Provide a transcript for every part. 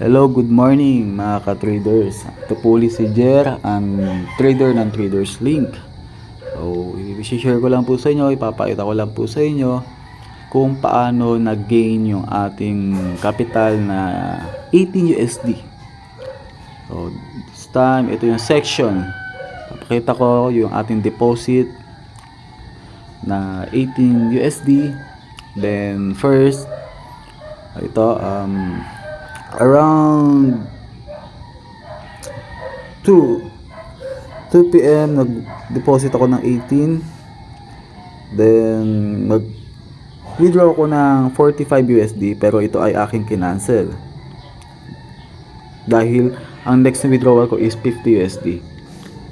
Hello, good morning mga ka-traders. Ito po ulit si Jer, ang trader ng Traders Link. So, i-share ko lang po sa inyo, ipapakita ko lang po sa inyo kung paano nag-gain yung ating capital na 18 USD. So, this time, ito yung section. Papakita ko yung ating deposit na 18 USD. Then, first, ito, around 2 p.m. nag-deposit ako ng 18, then mag-withdraw ako ng 45 USD, pero ito ay aking kinancel dahil ang next na withdrawal ko is 50 USD.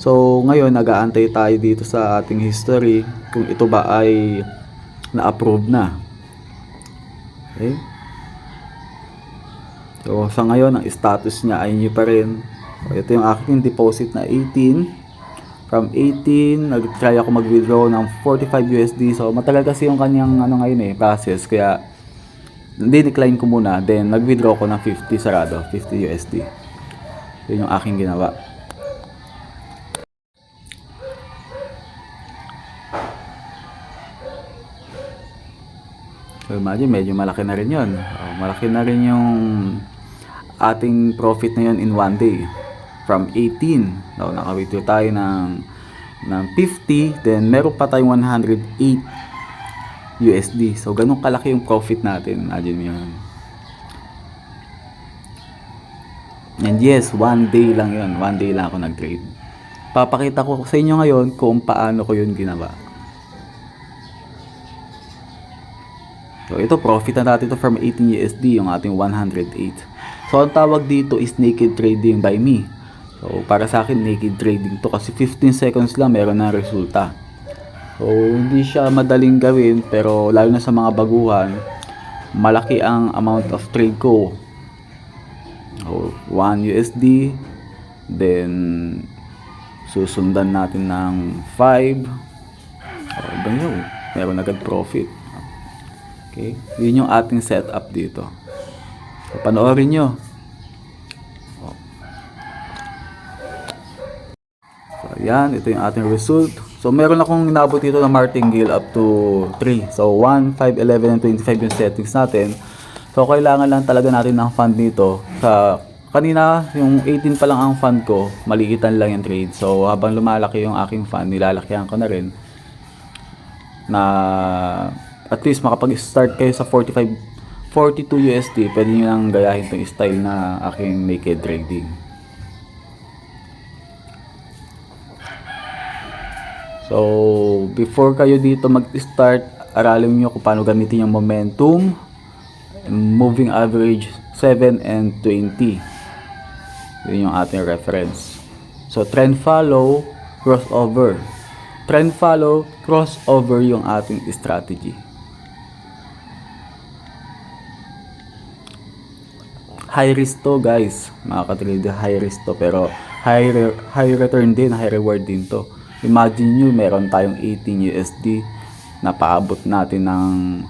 So ngayon nag-aantay tayo dito sa ating history kung ito ba ay na-approve na. Okay, so sa ngayon ang status niya ay new pa rin. So, ito yung aking deposit na 18. From 18 nag-try ako mag-withdraw ng 45 USD. So matagal kasi yung kanyang ngayon process, kaya di-decline ko muna, then nag-withdraw ko ng 50 sarado, 50 USD. Yun yung aking ginawa. So imagine, medyo malaki na rin yun. Malaki na rin yung ating profit na yun in one day. From 18, naka-withdraw tayo ng 50, then meron pa tayong 108 USD. So ganun kalaki yung profit natin. Imagine yun. And yes, one day lang yun. One day lang ako nag-trade. Papakita ko sa inyo ngayon kung paano ko yun ginawa. So ito, profit na natin ito from 18 USD, yung ating 108. So ang tawag dito is naked trading by me. So para sa akin, naked trading to kasi 15 seconds lang meron na resulta. So hindi siya madaling gawin, pero lalo na sa mga baguhan, malaki ang amount of trade ko. So 1 USD, then susundan natin ng 5. So ganyan, meron agad profit. Okay, yun yung ating setup dito. So, panoorin nyo. So, yan. Ito yung ating result. So, meron akong inabot dito na martingale up to 3. So, 1, 5, 11, and 25 yung settings natin. So, kailangan lang talaga natin ng fund dito. Kanina, yung 18 pa lang ang fund ko, maliitan lang yung trade. So, habang lumalaki yung aking fund, nilalakihan ko na rin. Na at least makapag-start kayo sa 42 USD, pwede nyo lang gayahin itong style na aking naked trading. So, before kayo dito mag-start, aralin nyo kung paano gamitin yung momentum, moving average 7 and 20. Yun yung ating reference. So, trend follow, crossover. Trend follow, crossover yung ating strategy. High risk to guys, mga ka-trader, high risk to, pero high return din, high reward din to. Imagine nyo, meron tayong 18 USD na paabot natin ng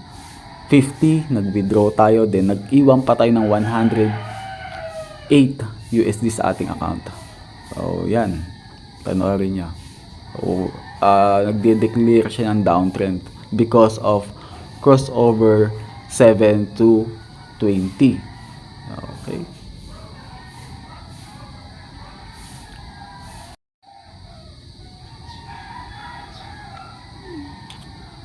50, nag-withdraw tayo, then nag-iwan pa tayo ng 108 USD sa ating account. So yan, panoorin nyo. So, nagde-declare siya ng downtrend because of crossover 7 to 20. Okay.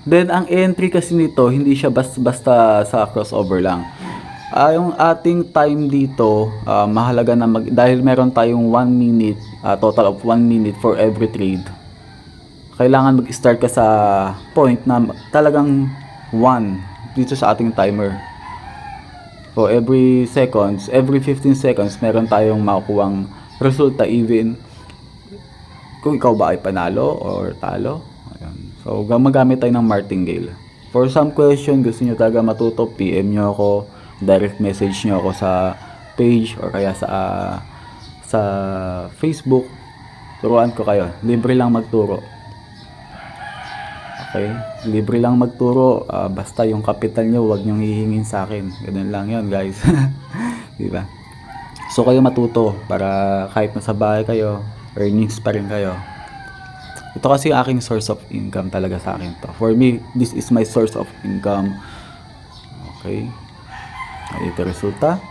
Then ang entry kasi nito, hindi siya basta sa crossover lang. Yung ating time dito, mahalaga na dahil meron tayong 1 minute, total of 1 minute for every trade. Kailangan mag-start ka sa point na talagang 1 dito sa ating timer. So every 15 seconds, meron tayong makukuhang resulta, even kung ikaw ba ay panalo or talo. Ayan. So gumagamit tayo ng martingale. For some question, gusto nyo talaga matuto, PM nyo ako, direct message nyo ako sa page or kaya sa Facebook. Turuan ko kayo, libre lang magturo. Okay, libre lang magturo, basta yung capital nyo wag nyong hihingin sa akin. Ganun lang yun guys. Diba? So kayo matuto para kahit nasa bahay kayo, earnings pa rin kayo. Ito kasi yung aking source of income talaga sa akin to. For me, this is my source of income. Okay. Ito resulta.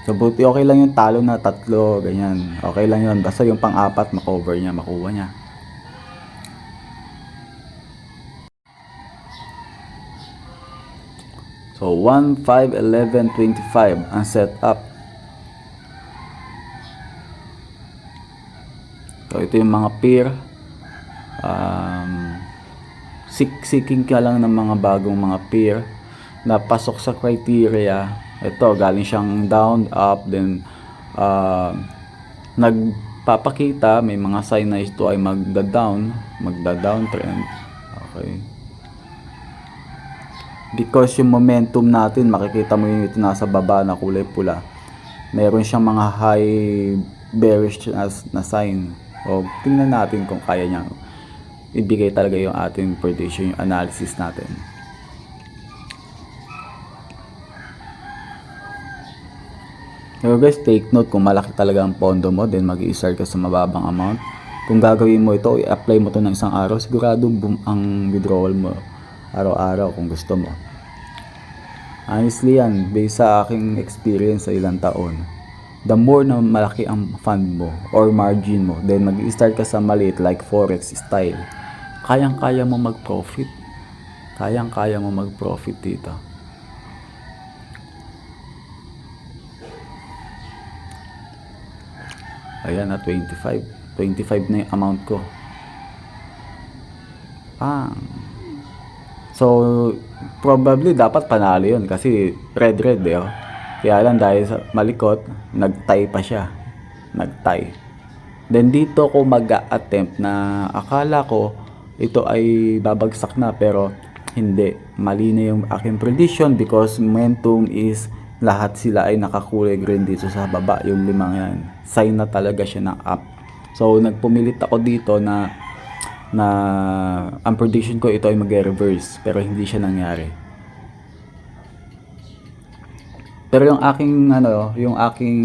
So buti okay lang yung talo na 3, ganyan. Okay lang yun. Basta yung pang-4 makover niya, makuha niya. So 1, 5, 11, 25 ang setup. So ito yung mga pair. Seeking ka lang ng mga bagong mga pair na pasok sa criteria. Ito galing siyang down, up, then nagpapakita, may mga sign na ito ay magda-down trend. Okay. Because yung momentum natin, makikita mo yung ito nasa baba na kulay pula. Meron siyang mga high bearish na sign. O tingnan natin kung kaya niya ibigay talaga yung ating prediction, yung analysis natin. So guys, take note kung malaki talaga ang pondo mo, then mag-i-start ka sa mababang amount. Kung gagawin mo ito, i-apply mo to ng isang araw, sigurado boom ang withdrawal mo araw-araw kung gusto mo. Honestly yan, based sa aking experience sa ilang taon, the more na malaki ang fund mo or margin mo, then mag-i-start ka sa maliit like forex style, kayang-kaya mo mag-profit. Kayang-kaya mo mag-profit dito. Ayan na, 25 na yung amount ko. So probably dapat panalo yun kasi red oh. Kaya lang dahil sa malikot, nag-tie pa siya. Nag-tie. Then dito ko mag-attempt na akala ko ito ay babagsak na, pero hindi. Mali na yung aking prediction because momentum is lahat sila ay nakakulay green dito sa baba. Yung 5 yan. Sign na talaga siya ng up. So nagpumilit ako dito na ang prediction ko ito ay mag-reverse, pero hindi siya nangyari. Pero yung aking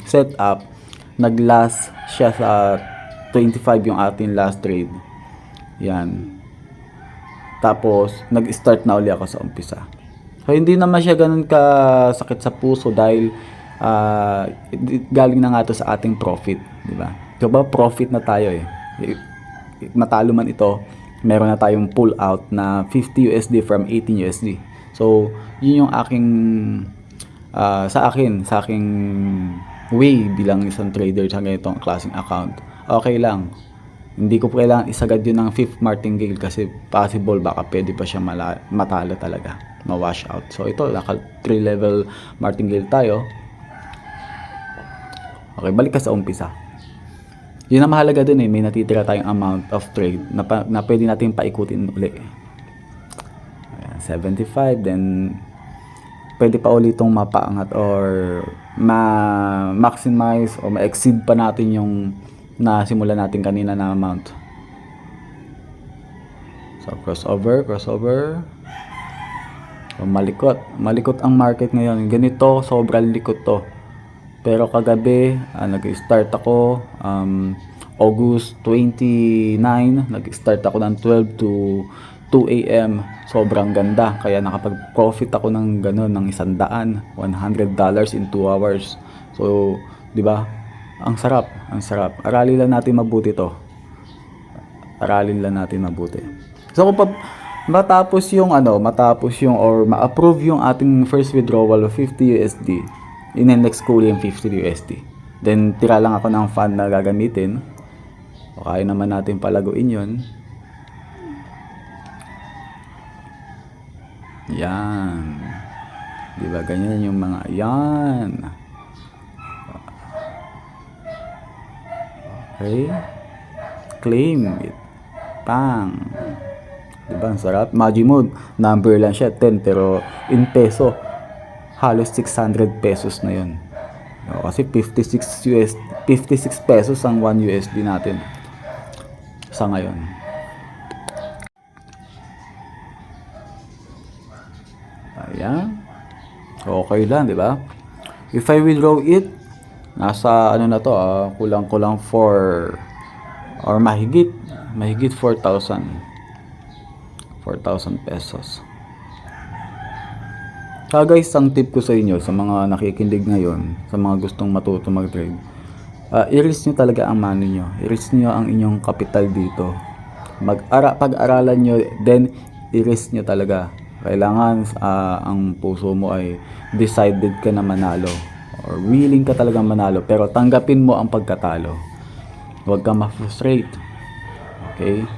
setup, nag-last siya sa 25 yung ating last trade. Yan. Tapos nag-start na uli ako sa umpisa. So hindi naman siya ganun ka sakit sa puso dahil galing na nga to sa ating profit, di ba? Diba profit na tayo eh. Matalo man ito, meron na tayong pull out na 50 USD from 18 USD. So yun yung aking sa aking way bilang isang trader sa ganitong klaseng account. Okay lang, hindi ko kailangan isagad yun ng 5th martingale kasi possible baka pwede pa siya matalo talaga, ma-wash out. So ito, naka 3 level martingale tayo. Okay, balik ka sa umpisa. Yun ang mahalaga dun eh, may natitira tayong amount of trade na pwede natin paikutin uli. Ayan, 75, then pwede pa ulit itong mapaangat or ma-maximize o ma-exceed pa natin yung nasimulan natin kanina na amount. So crossover. So, malikot ang market ngayon. Ganito, sobrang likot to. Pero kagabi, nag-start ako August 29, nag-start ako ng 12 to 2 AM. Sobrang ganda. Kaya nakapag-profit ako ng ganun, ng $100 in 2 hours. So, di ba? Ang sarap. Aralin lang natin mabuti to. So, kung matapos yung or ma-approve yung ating first withdrawal of 50 USD, in-next ko yung 50 USD. Then, tira lang ako ng fund na gagamitin. O kaya naman natin palaguin yun. Yan. Diba? Ganyan yung mga yan. Okay. Claim it. Pang. Diba? Ang sarap. Magic mode. Number lang siya 10 pero in peso halos 600 pesos na yun. Kasi 56 pesos ang 1 USD natin sa ngayon. Ayan. Okay lang, di ba? If I withdraw it, nasa ano na to, kulang-kulang 4 or mahigit 4,000 pesos. Kaya guys, ang tip ko sa inyo, sa mga nakikinig ngayon, sa mga gustong matuto mag-trade, i-risk nyo talaga ang money nyo. I-risk nyo ang inyong capital dito. Pag-aralan nyo, then i-risk nyo talaga. Kailangan ang puso mo ay decided ka na manalo. Or willing ka talagang manalo. Pero tanggapin mo ang pagkatalo. Huwag kang ma-frustrate. Okay?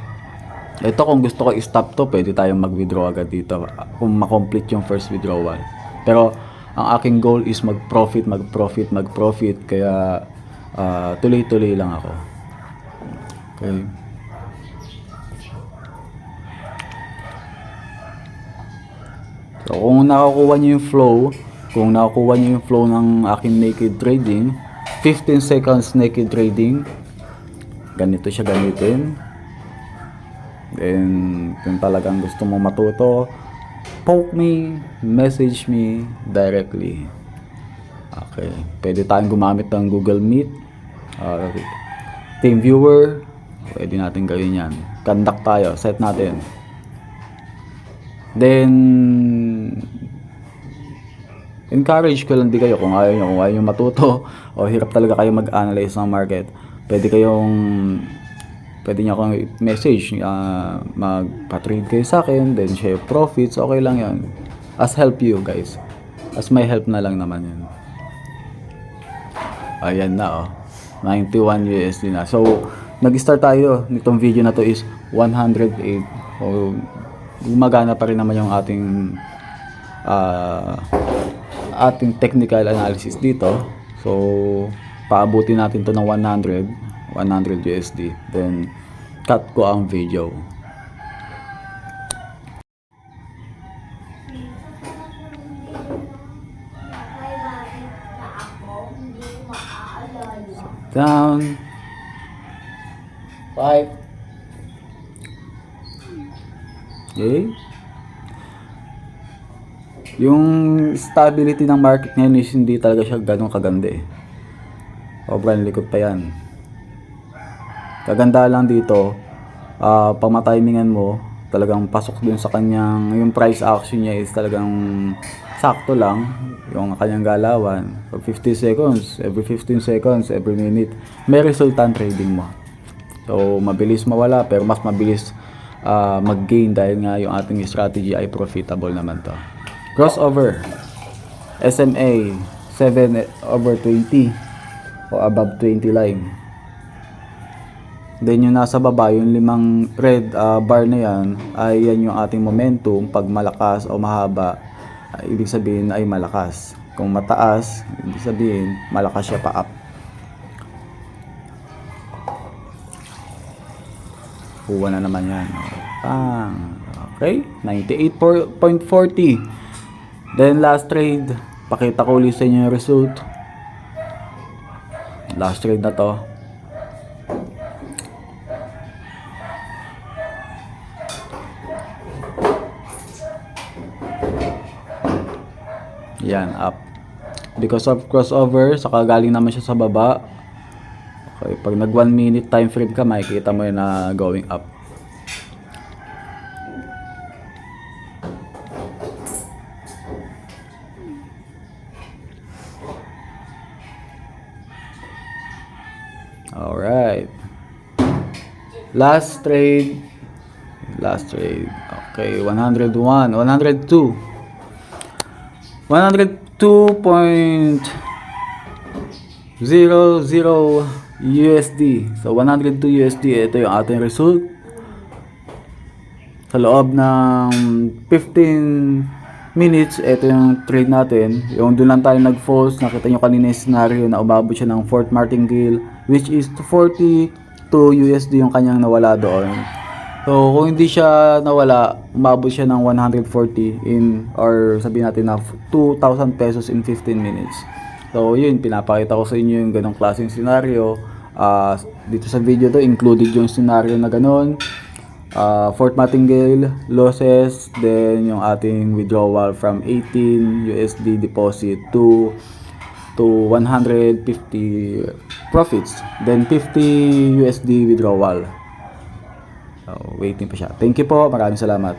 Ito, kung gusto ko i-stop to, pwede tayong mag-withdraw agad dito kung ma-complete yung first withdrawal. Pero ang aking goal is mag-profit. Kaya tuloy-tuloy lang ako. Okay. So kung nakakuha niyo yung flow, ng aking naked trading, 15 seconds naked trading, ganito siya gamitin. Then kung talagang gusto mo matuto, poke me, message me directly. Okay, pwede tayong gumamit ng Google Meet, TeamViewer, pwede natin gawin yan. Conduct tayo, set natin. Then encourage ko lang di kayo, kung ayaw nyo matuto o hirap talaga kayo mag-analyze ng market, pwede nyo akong message, magpa-trade kayo sa akin, then share profits, okay lang yan. As help you guys. As my help na lang naman yan. Ayan na 91 USD na. So, nag-start tayo nitong video na to is 108. So, gumagana pa rin naman yung ating technical analysis dito. So, paabutin natin to ng 100 USD, then cut ko ang video. Down 5. Okay, yung stability ng market ngayon is hindi talaga siya ganun kaganda sobrang likod pa yan. Kaganda lang dito, pag matimingan mo, talagang pasok dun sa kanyang, yung price action niya is talagang sakto lang, yung kanyang galawan. For 50 seconds, every 15 seconds, every minute, may resultant trading mo. So, mabilis mawala, pero mas mabilis mag-gain dahil nga yung ating strategy ay profitable naman to. Crossover, SMA, 7/20 o above 20 line. Then yung nasa baba, yung 5 red bar na yan, ay yan yung ating momentum. Pag malakas o mahaba, ibig sabihin ay malakas. Kung mataas, ibig sabihin malakas siya pa up. Kuha na naman yan. Okay, 98.40. Then last trade, pakita ko ulit sa inyo yung result. Last trade na to. Yan, up. Because of crossover, saka galing naman siya sa baba. Okay, pag nag 1 minute time frame ka, makikita mo yun na going up. Alright. Last trade. Okay, 101, 102. 102.00 USD. So 102 USD, ito yung ating result. Sa loob ng 15 minutes, ito yung trade natin. Yung doon lang tayo nag-false. Nakita nyo kanina yung scenario na umabot siya ng Fort Martingale, which is 42 USD yung kanyang nawala doon. So kung hindi siya nawala, umabot siya ng 140 in, or sabihin natin na 2,000 pesos in 15 minutes. So yun, pinapakita ko sa inyo yung ganong klaseng scenario. Dito sa video to, included yung scenario na ganon. Fort Martingale, losses, then yung ating withdrawal from 18 USD deposit to to 150 profits, then 50 USD withdrawal. So, waiting pa siya. Thank you po, maraming salamat.